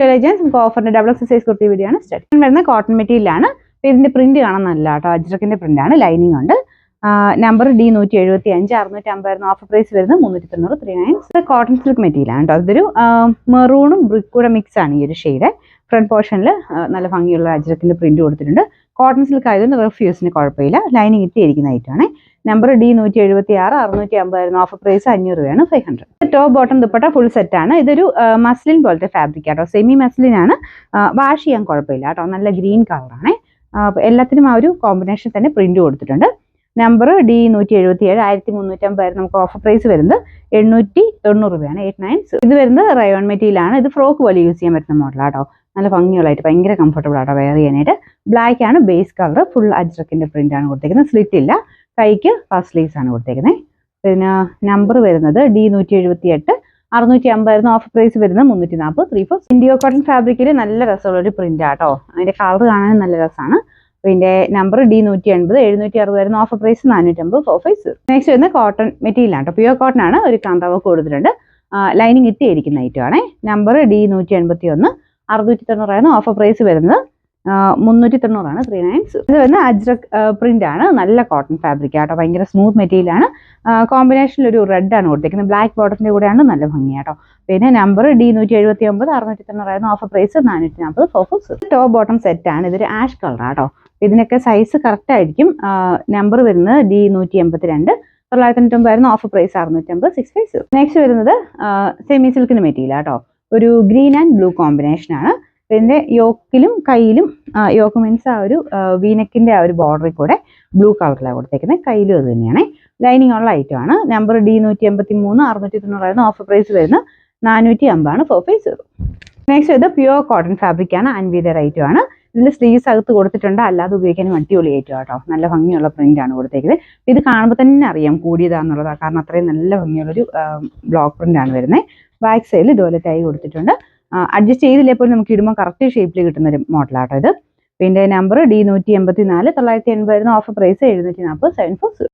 നമുക്ക് ഓഫറിന്റെ double exercise kurti video ആണ് start വരുന്ന കോട്ടൺ മെറ്റീരിയലാണ്. ഇതിന്റെ പ്രിന്റ് കാണാൻ നല്ല കേട്ടോ, അജ്രക്കിന്റെ പ്രിന്റ് ആണ്, ലൈനിങ് ഉണ്ട്. നമ്പർ D175 650 ഓഫർ പ്രൈസ് വരുന്നത് 390 39. കോട്ടൺ സിൽക്ക് മെറ്റീരിയൽ ആണ് കേട്ടോ. ഇതൊരു മെറൂണും ബ്രിക്ക് കൂടെ മിക്സ് ആണ് ഈ ഒരു ഷെയ്ഡ്. ഫ്രണ്ട് പോർഷനിൽ നല്ല ഭംഗിയുള്ള അജ്രക്കിന്റെ പ്രിന്റ് കൊടുത്തിട്ടുണ്ട്. കോട്ടൺ സിൽക്ക് ആയതുകൊണ്ട് റഫ് യൂസിന് കുഴപ്പമില്ല. ലൈനിങ് ഇട്ടിരിക്കുന്ന ഐറ്റമാണ്. നമ്പർ D176 650 ഓഫർ പ്രൈസ് 500 രൂപയാണ്, 500. Top bottom dupatta full set ആണ്. ഇതൊരു മസ്ലിൻ പോലത്തെ ഫാബ്രിക് ആട്ടോ, സെമി മസ്ലിൻ ആണ്. വാഷ് ചെയ്യാൻ കുഴപ്പമില്ല കേട്ടോ, നല്ല ഗ്രീൻ കളറാണ്. എല്ലാത്തിനും ആ ഒരു കോമ്പിനേഷൻ തന്നെ പ്രിന്റ് കൊടുത്തിട്ടുണ്ട്. നമ്പർ D177 1350 നമുക്ക് ഓഫർ പ്രൈസ് വരുന്നത് 890 രൂപയാണ്, 896. ഇത് വരുന്നത് റയോൺ മെറ്റീരിയൽ ആണ്. ഇത് ഫ്രോക്ക് പോലെ യൂസ് ചെയ്യാൻ പറ്റുന്ന മോഡലാട്ടോ, നല്ല ഭംഗിയുള്ളതായിട്ട് ഭയങ്കര കംഫർട്ടബിൾ ആട്ടോ വെയർ ചെയ്യാനായിട്ട്. ബ്ലാക്ക് ആണ് ബേസ് കളർ, ഫുൾ അജ്രക്കിന്റെ പ്രിന്റ് ആണ് കൊടുത്തേക്കുന്നത്. സ്ലിറ്റ് ഇല്ല, കൈക്ക് ഫസ്റ്റ് സ്ലീവ്സ് ആണ് കൊടുത്തേക്കുന്നത്. പിന്നെ നമ്പർ വരുന്നത് D178 650 ഓഫർ പ്രൈസ് വരുന്നത് 340 34. ഇൻഡിയോ കോട്ടൺ ഫാബ്രിക്കിൽ നല്ല രസമുള്ള ഒരു പ്രിന്റ് ആട്ടോ, അതിന്റെ കളർ കാണാൻ നല്ല രസമാണ്. പിന്നെ number D180 760 offer price 450 450. Next വരുന്ന കോട്ടൺ മെറ്റീരിയൽ ആണ്, പ്യൂർ കോട്ടൺ ആണ്. ഒരു കാന്താവ് കൊടുത്തിട്ടുണ്ട്, ലൈനിങ് ഇട്ടിരിക്കുന്ന ഐറ്റം ആണ്. നമ്പർ D181 690 ഓഫർ പ്രൈസ് വരുന്നത് 390 ആണ്, 396. ഇത് വരുന്ന അജ്രക് പ്രിന്റ് ആണ്, നല്ല കോട്ടൺ ഫാബ്രിക് ആട്ടോ, ഭയങ്കര സ്മൂത്ത് മെറ്റീരിയൽ ആണ്. കോമ്പിനേഷനിൽ ഒരു റെഡ് ആണ് കൊടുത്തിരിക്കുന്നത്, ബ്ലാക്ക് ബോട്ടത്തിന്റെ കൂടെയാണ്, നല്ല ഭംഗിയാട്ടോ. പിന്നെ number D179 690 offer price 440 450. Top bottom set ആണ്. ഇതൊരു ആഷ് കളർ ആട്ടോ. ഇതിനൊക്കെ സൈസ് കറക്റ്റ് ആയിരിക്കും. നമ്പർ വരുന്നത് D182 990 ഓഫർ പ്രൈസ് 650 650. നെക്സ്റ്റ് വരുന്നത് സെമി സിൽക്കിന് മെറ്റീരിയൽ ആട്ടോ, ഒരു ഗ്രീൻ ആൻഡ് ബ്ലൂ കോമ്പിനേഷൻ ആണ്. പിന്നെ യോക്കിലും കയ്യിലും, യോക്ക് മീൻസ് ആ ഒരു വീനെക്കിന്റെ ആ ഒരു ബോർഡറിൽ കൂടെ ബ്ലൂ കളറിലാണ് കൊടുത്തേക്കുന്നത്. കയ്യിലും അത് തന്നെയാണ്. ലൈനിങ് ഉള്ള ഐറ്റം ആണ്. നമ്പർ D183 690 ഓഫർ പ്രൈസ് വരുന്നത് 450 450. നെക്സ്റ്റ് ഇത് പ്യൂർ കോട്ടൺ ഫാബ്രിക് ആണ്, അൻവീതർ ഐറ്റം ആണ്. ഇതിൽ സ്ലീവ്സ് അകത്ത് കൊടുത്തിട്ടുണ്ട്, അല്ലാതെ ഉപയോഗിക്കാനും അടിപൊളി ഐറ്റം ആട്ടോ, നല്ല ഭംഗിയുള്ള പ്രിന്റ് ആണ് കൊടുത്തേക്കുന്നത്. ഇത് കാണുമ്പോൾ തന്നെ അറിയാം കൂടിയതാന്നുള്ളതാണ്, കാരണം അത്രയും നല്ല ഭംഗിയുള്ളൊരു ബ്ലോക്ക് പ്രിന്റ് ആണ് വരുന്നത്. ബാക്ക് സൈഡിൽ ഇതുപോലെ ടൈ കൊടുത്തിട്ടുണ്ട്. അഡ്ജസ്റ്റ് ചെയ്തില്ലേപ്പോഴും നമുക്ക് ഇടുമ്പോൾ കറക്റ്റ് ഷേപ്പിൽ കിട്ടുന്ന ഒരു മോഡലാട്ടോ ഇത്. പിന്നെ നമ്പർ D184 980 ഓഫർ പ്രൈസ് 740 740.